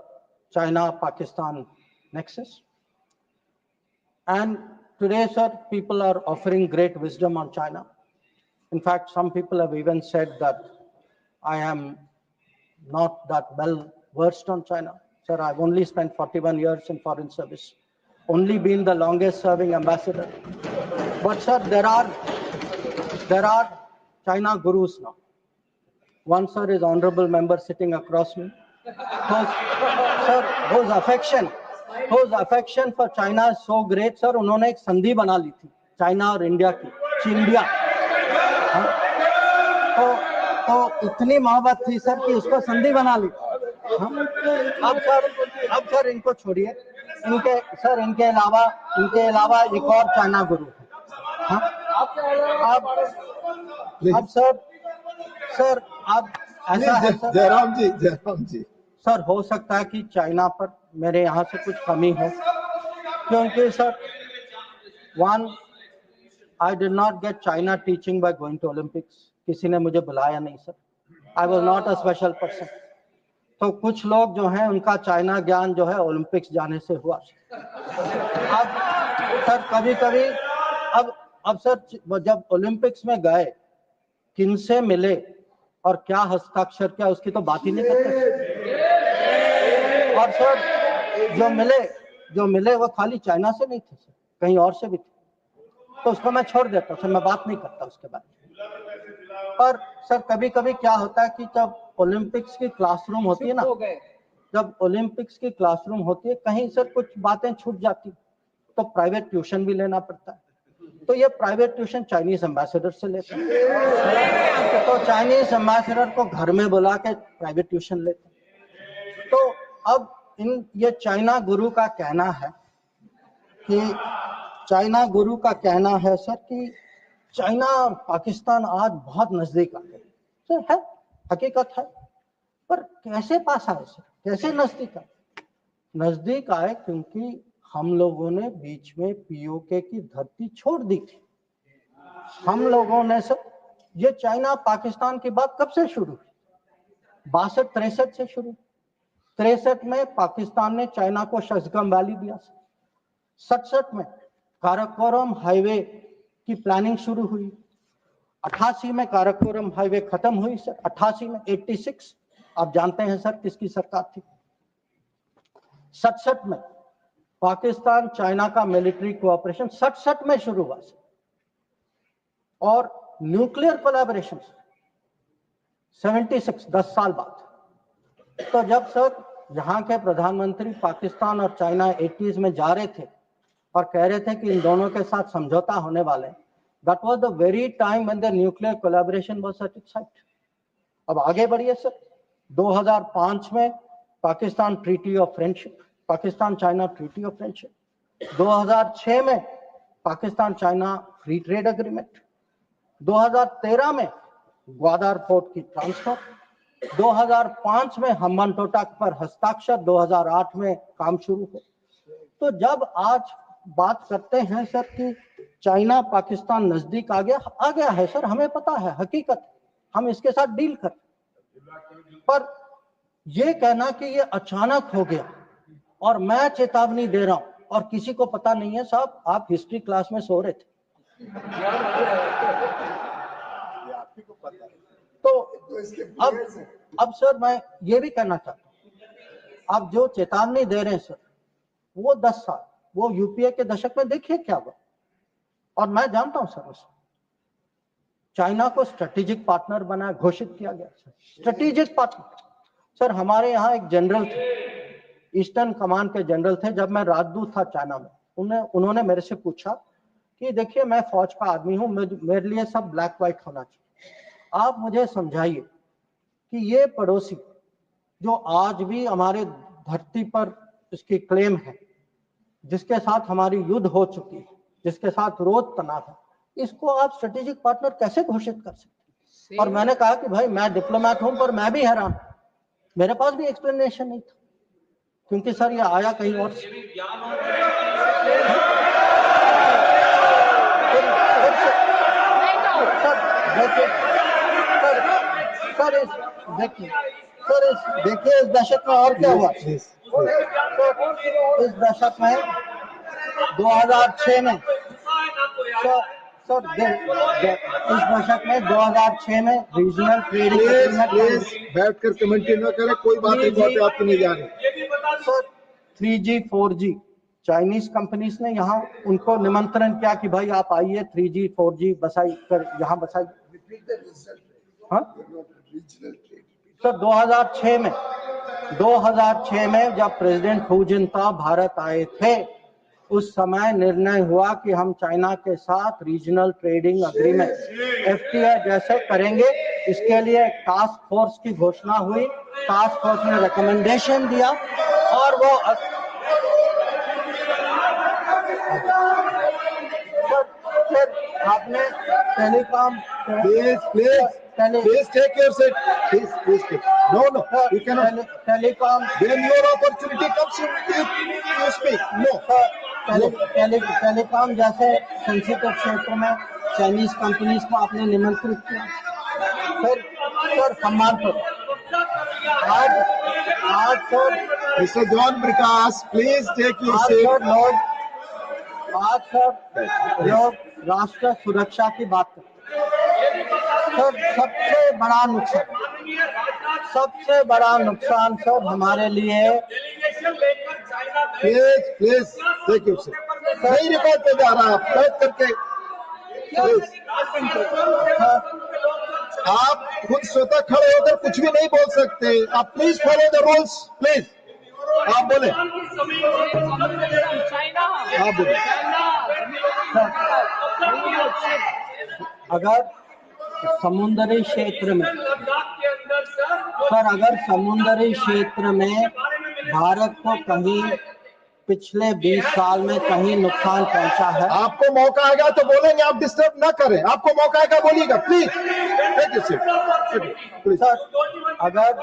China-Pakistan nexus. And today, sir, people are offering great wisdom on China. In fact, some people have even said that I am not that well versed on China. Sir, I've only spent 41 years in foreign service, only been the longest serving ambassador. But sir, there are China gurus now. One, sir, is honorable member sitting across me. Whose affection for China is so great, sir, उन्होंने एक संधि बना ली थी China और India की, चिंडिया। तो इतनी मोहब्बत थी सर कि उसको संधि बना ली। अब सर इनको छोड़िए, इनके अलावा एक और चाइना गुरु है। अब सर अब ऐसा है जयराम जी सर, हो सकता है कि चाइना पर मेरे यहाँ से कुछ कमी हो, क्योंकि sir one, I did not get China teaching by going to Olympics. किसी ने मुझे बुलाया नहीं sir, I was not a special person. तो कुछ लोग जो हैं उनका चाइना ज्ञान जो है ओलंपिक्स जाने से हुआ। अब सर कभी अब सर जब ओलंपिक्स में गए, किनसे मिले और क्या हस्ताक्षर किया, उसकी तो बात ही नहीं करते। और सर जो मिले वो खाली चाइना से नहीं थे सर, कहीं और से भी थे। तो उसको मैं छोड़ देता हूँ सर, मैं बात नहीं करता उसके बारे में। पर सर कभी कभी क्या होता है कि जब ओलंपिक्स की क्लासरूम होती है ना, जब ओलंपिक्स की क्लासरूम होती है, कहीं सर कुछ बातें छूट जाती तो प्राइवेट ट्यूशन भी लेना पड़ता है। तो ये प्राइवेट ट्यूशन चाइनीज एम्बेसडर से लेते हैं, तो चाइनीज एम्बेसडर को घर में बुला के प्राइवेट ट्यूशन लेते हैं। तो अब ये चाइना गुरु का कहना है सर कि चाइना और पाकिस्तान आज बहुत नजदीक आ गए। सर है, हकीकत है, पर कैसे पास आए सर, कैसे नजदीक आए? क्योंकि हम लोगों ने बीच में पीओके की धरती छोड़ दी थी। हम लोगों ने सर ये चाइना पाकिस्तान की बात कब से शुरू हुई? 62-63 से शुरू। 63 में पाकिस्तान ने चाइना को शशगम वैली दिया। 67 में काराकोरम हाईवे की प्लानिंग शुरू हुई। 88 में काराकोरम हाईवे खत्म हुई सर। 88 में 86 आप जानते हैं सर किसकी सरकार थी। 67 में पाकिस्तान चाइना का मिलिट्री कोऑपरेशन 67 में शुरू हुआ सर। और न्यूक्लियर कोलैबोरेशन 76 10 साल बाद। तो जब सर यहाँ के प्रधानमंत्री पाकिस्तान और चाइना 80s में जा रहे थे और कह रहे थे कि इन दोनों के साथ समझौता होने वाले, that was the very time when the nuclear collaboration was satisfied. अब आगे बढ़िए सर। 2005 में Pakistan treaty of friendship, Pakistan China treaty of friendship. 2006 में Pakistan China free trade agreement. 2013 में ग्वादर पोर्ट की ट्रांसफर। 2005 में हम्बनटोटा पर हस्ताक्षर। 2008 में काम शुरू हो। तो जब आज बात करते हैं सर कि चाइना पाकिस्तान नजदीक आ गया है सर, हमें पता है, हकीकत, हम इसके साथ डील कर, पर ये कहना कि ये अचानक हो गया और मैं चेतावनी दे रहा हूं और किसी को पता नहीं है साहब, आप हिस्ट्री क्लास में सो रहे थे। तो अब सर मैं ये भी कहना चाहता हूं, आप जो चेतावनी दे रहे हैं सर, वो 10 साल, वो यूपीए के दशक में देखिए क्या हुआ। और मैं जानता हूं सर, उस चाइना को स्ट्रेटेजिक पार्टनर बना घोषित किया गया सर। स्ट्रेटेजिक पार्टनर सर, हमारे यहाँ एक जनरल थे, ईस्टर्न कमान के जनरल थे, जब मैं राजदूत था चाइना में, उन्होंने मेरे से पूछा कि देखिए मैं फौज का आदमी हूं, मेरे लिए सब ब्लैक व्हाइट होना चाहिए, आप मुझे समझाइए कि ये पड़ोसी जो आज भी हमारे धरती पर इसकी क्लेम है, जिसके साथ हमारी युद्ध हो चुकी है, जिसके साथ रोज तनाव है, इसको आप स्ट्रेटेजिक पार्टनर कैसे घोषित कर सकते? और मैंने कहा कि भाई मैं डिप्लोमेट हूं, पर मैं भी हैरान, मेरे पास भी एक्सप्लेनेशन नहीं था, क्योंकि सर ये आया कहीं और से। देखिए इस दशक में और क्या हुआ। इस दशक में 2006 में इस दशक में 2006 में रीजनल ट्रेड बैठकर कमेंट्री न करें, कोई बात नहीं, आपकी नहीं जा रही sir. 3G 4G Chinese companies ने यहाँ उनको निमंत्रण किया कि भाई आप आइए, 3G 4G बसाई कर यहाँ बसाई। हाँ सर, 2006 में जब प्रेसिडेंट हू जिनताओ भारत आए थे, उस समय निर्णय हुआ कि हम चाइना के साथ रीजनल ट्रेडिंग एग्रीमेंट FTA जैसे करेंगे। इसके लिए टास्क फोर्स की घोषणा हुई, टास्क फोर्स ने रिकमेंडेशन दिया और वो फिर आपने telecom Please take your seat. Please take. No, you cannot. Telecom When your opportunity comes, you speak. No. Telecom जैसे सेंसिटिव क्षेत्र में चाइनीज कंपनीज को आपने निमंत्रित किया। सर सम्मान पर आज sir Mr. John Brikas, please take your seat. आज सर लोग राष्ट्र सुरक्षा की बात करते हैं। सर सबसे बड़ा नुकसान सर हमारे लिए। Please take your seat. नहीं रिकॉर्ड पे जा रहा, आप बैठ करके आप खुद स्वतः खड़े होकर कुछ भी नहीं बोल सकते। आप please follow the rules, please. आप बोले, आप बोले। अगर समुद्री क्षेत्र में अगर समुद्री क्षेत्र में भारत को कहीं पिछले 20 साल में कहीं नुकसान पहुंचा है, आपको मौका आएगा तो बोलेंगे, आप डिस्टर्ब ना करें। आपको मौका आएगा बोलिएगा, प्लीज। सर अगर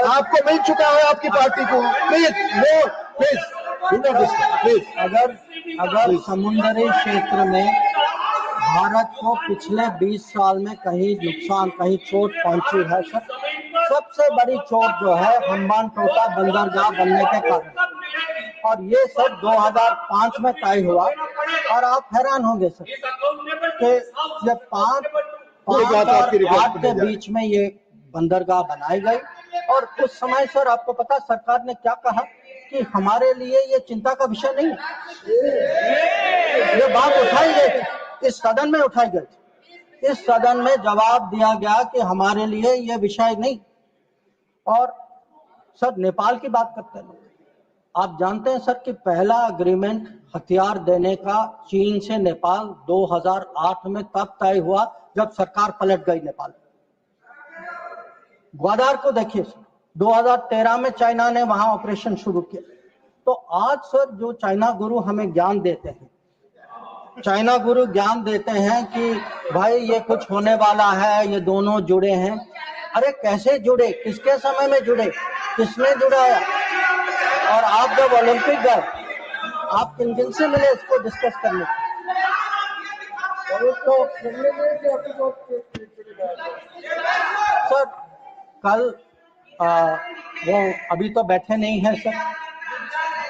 आपको मिल चुका है आपकी पार्टी को, प्लीज नो, प्लीज प्लीज। अगर समुद्री क्षेत्र में भारत को पिछले 20 साल में कहीं नुकसान, कहीं चोट पहुंची है सर। सबसे बड़ी चोट जो है हम्बानटोटा बंदरगाह बनने के कारण, और ये सब 2005 में तय हुआ। और आप हैरान होंगे सर कि जब 5 और 8 के बीच में ये बंदरगाह बनाई गई, और उस समय सर आपको पता सरकार ने क्या कहा कि हमारे लिए ये चिंता का विषय नहीं है। ये बात उठाई गई थी, इस सदन में उठाई गई थी। इस सदन में जवाब दिया गया कि हमारे लिए ये विषय नहीं। और सर नेपाल की बात करते हैं, आप जानते हैं सर कि पहला एग्रीमेंट हथियार देने का चीन से नेपाल 2008 में तब तय हुआ जब सरकार पलट गई नेपाल। ग्वादार को देखिए, 2013 में चाइना ने वहां ऑपरेशन शुरू किया। तो आज सर जो चाइना गुरु हमें ज्ञान देते हैं, चाइना गुरु ज्ञान देते हैं कि भाई ये कुछ होने वाला है, ये दोनों जुड़े हैं। अरे कैसे जुड़े, किसके समय में जुड़े, किसने जुड़ाया? और आप जब ओलंपिक गए, आप किन किन से मिले इसको डिस्कस करने? तो सर कल वो अभी तो बैठे नहीं हैं सर,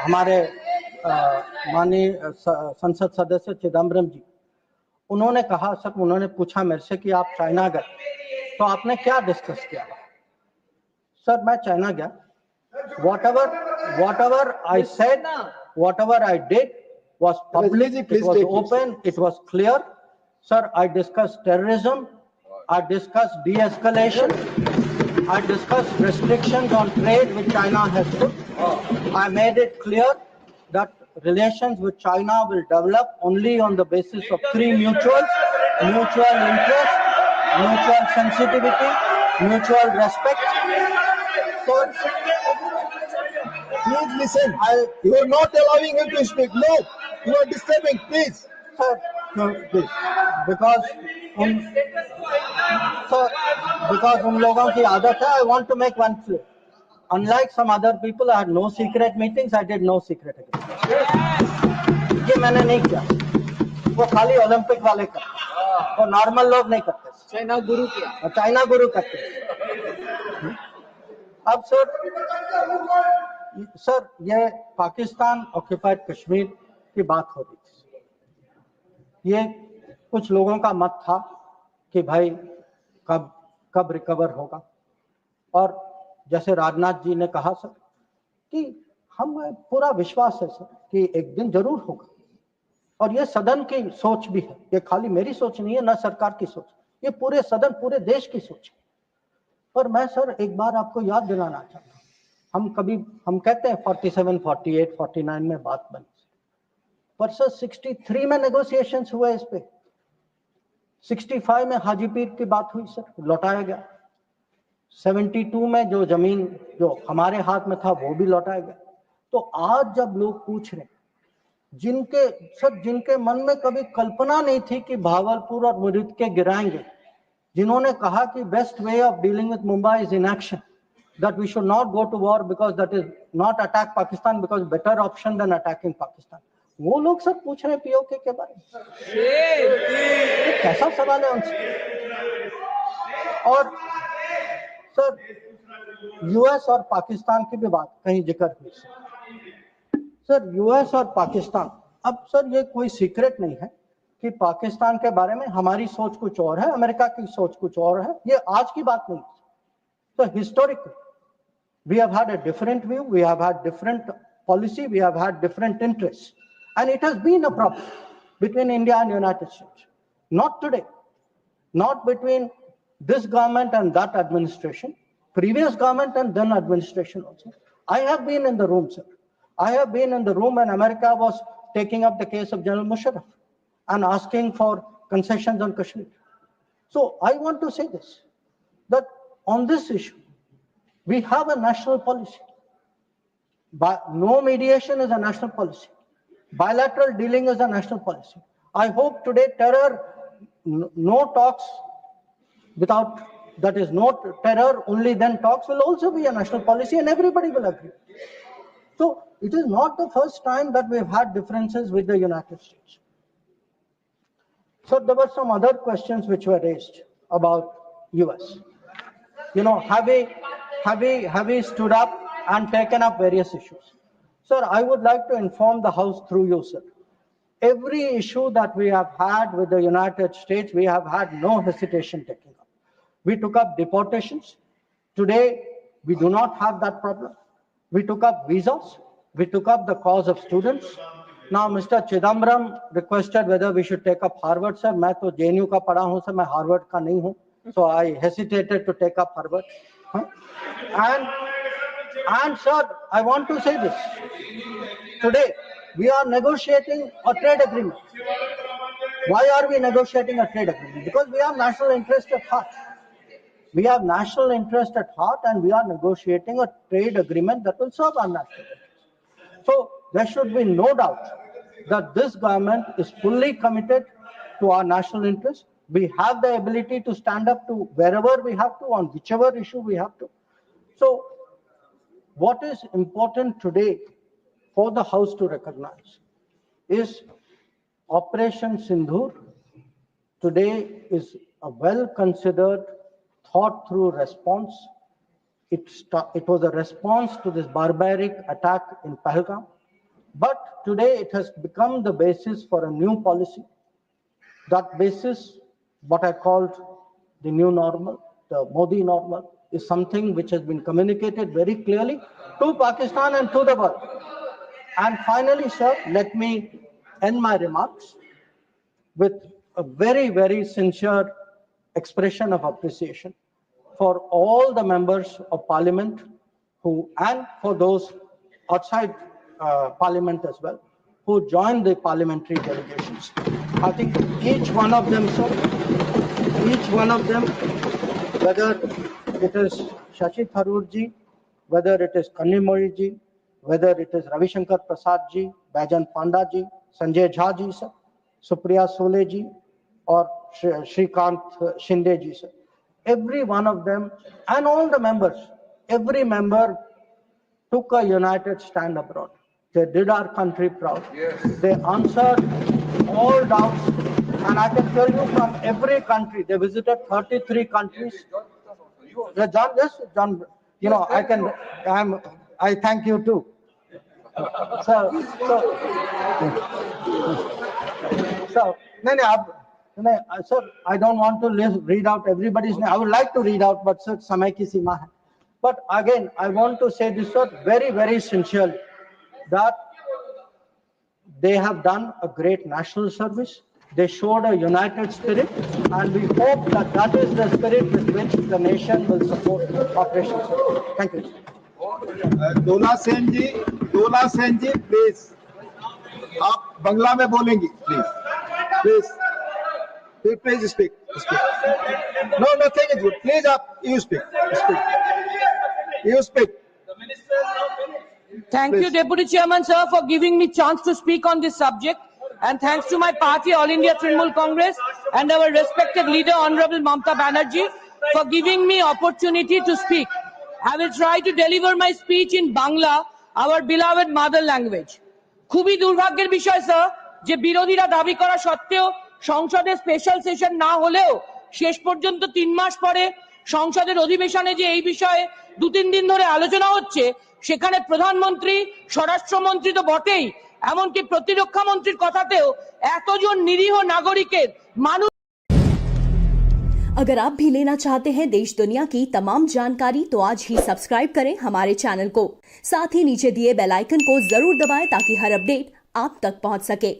हमारे माननीय संसद सदस्य चिदम्बरम जी, उन्होंने कहा सर, उन्होंने पूछा मेरे से कि आप चाइना गए तो आपने क्या डिस्कस किया? सर मैं चाइना गया, whatever I said, whatever I did was public, it was open, it was clear. Sir, I discussed terrorism, I discussed de-escalation, I discussed restrictions on trade which China has put. I made it clear that relations with China will develop only on the basis of 3 mutuals: mutual interest, mutual sensitivity, mutual respect. So, Please listen. You are not allowing him to speak. No, you are disturbing. Please. sir, please, because उन लोगों की आदत है। I want to make one clear. Unlike some other people, I had no secret meetings. I did no secret agreements. ये मैंने नहीं किया। वो खाली ओलंपिक वाले करते, वो नॉर्मल लोग नहीं करते। चाइना गुरु किया, चाइना गुरु करते। अब सर ये पाकिस्तान ऑक्यूपाइड कश्मीर की बात हो रही थी। ये कुछ लोगों का मत था कि भाई कब रिकवर होगा, और जैसे राजनाथ जी ने कहा सर कि हमें पूरा विश्वास है सर कि एक दिन जरूर होगा। और ये सदन की सोच भी है, ये खाली मेरी सोच नहीं है, ना सरकार की सोच, ये पूरे सदन, पूरे देश की सोच है। पर मैं सर एक बार आपको याद दिलाना चाहता हूँ, हम कहते हैं 47, 48, 49 में बात बनी, पर सर 63 में नेगोशिएशंस हुए इस पे। 65 में हाजीपीर की बात हुई सर, लौटाया गया। 72 में जो जमीन जो हमारे हाथ में था वो भी लौटाया गया। तो आज जब लोग पूछ रहे, जिनके मन में कभी कल्पना नहीं थी कि भागलपुर और मुरीद के गिराएंगे, जिन्होंने कहा कि best way of dealing with Mumbai is inaction, that we should not go to war because that is not attack Pakistan because better option than attacking Pakistan, वो लोग सब पूछ रहे हैं पीओके के बारे में। ये कैसा सवाल है उनसे? और सर यूएस और पाकिस्तान की भी बात कहीं जिक्र हुई सर, यूएस और पाकिस्तान, अब सर ये कोई सीक्रेट नहीं है कि पाकिस्तान के बारे में हमारी सोच कुछ और है, अमेरिका की सोच कुछ और है, ये आज की बात नहीं। तो historically we have had a different view, we have had different policy, we have had different interests, and it has been a problem between India and United States. Not today, not between this government and that administration, previous government and then administration also. I have been in the room, sir. I have been in the room when America was taking up the case of General Musharraf and asking for concessions on Kashmir. So I want to say this, that on this issue, we have a national policy. No mediation is a national policy. Bilateral dealing is a national policy. I hope today terror, no talks without, that is no terror, only then talks will also be a national policy and everybody will agree. So it is not the first time that we've had differences with the United States. So there were some other questions which were raised about US. You know, have we stood up and taken up various issues? Sir, I would like to inform the House through you, sir. Every issue that we have had with the United States, we have had no hesitation taking up. We took up deportations. Today, we do not have that problem. We took up visas. We took up the cause of students. Now, Mr. Chidambaram requested whether we should take up Harvard, sir. मैं तो JNU का पढ़ा हूँ, sir. मैं Harvard का नहीं हूँ. So I hesitated to take up Harvard. And sir, I want to say this. Today, we are negotiating a trade agreement. Why are we negotiating a trade agreement? Because we have national interest at heart. We have national interest at heart, and we are negotiating a trade agreement that will serve our national interest. So there should be no doubt that this government is fully committed to our national interest. We have the ability to stand up to wherever we have to, on whichever issue we have to. So what is important today for the House to recognize is Operation Sindhur today is a well-considered, thought-through response. It was a response to this barbaric attack in Pahalgam. But today it has become the basis for a new policy. That basis, what I called the new normal, the Modi normal, is something which has been communicated very clearly to Pakistan and to the world. And finally, sir, let me end my remarks with a very, very sincere expression of appreciation for all the members of Parliament and for those outside Parliament as well, who joined the parliamentary delegations. I think each one of them, sir, whether it is Shashi Tharoor ji, whether it is Kanimori ji, whether it is Ravishankar Prasad ji, Baijan Panda ji, Sanjay Jha ji, sir, Supriya Sole ji, or Shrikant Shinde ji, sir. Every one of them and all the members, every member took a united stand abroad. They did our country proud. Yes. They answered all doubts. And I can tell you from every country, they visited 33 countries. John, you know, I thank you too. So, sir, I don't want to read out everybody's name. I would like to read out, but sir, samay ki seema hai. But again, I want to say this, sir, very, very sincerely, that they have done a great national service. They showed a united spirit, and we hope that that is the spirit with which the nation will support Operation Sindhur. Thank you. Dola Sen ji, please. आप बंगला में बोलेंगी, please speak. No, nothing is good. Please, you speak. You speak. Thank you, Deputy Chairman, sir, for giving me chance to speak on this subject. And thanks to my party, All India Trinamool Congress, and our respected leader, Honorable Mamata Banerjee, for giving me opportunity to speak. I will try to deliver my speech in Bangla, our beloved mother language. খুবই দুর্ভাগ্যের বিষয় sir যে বিরোধীরা দাবি করা সত্ত্বেও সংসদে special session না হলেও শেষ পর্যন্ত 3 মাস পরে সংসদের অধিবেশনে যে এই বিষয়ে 2-3 দিন ধরে আলোচনা হচ্ছে সেখানে প্রধানমন্ত্রী স্বরাষ্ট্রমন্ত্রী তো বটেই এমনকি প্রতিরক্ষা মন্ত্রীর কথাতেও এতজন নিরীহ নাগরিকের মানুষ। अगर आप भी लेना चाहते हैं देश दुनिया की तमाम जानकारी तो आज ही सब्सक्राइब करें हमारे चैनल को। साथ ही नीचे दिए बेल आइकन को जरूर दबाएं ताकि हर अपडेट आप तक पहुंच सके।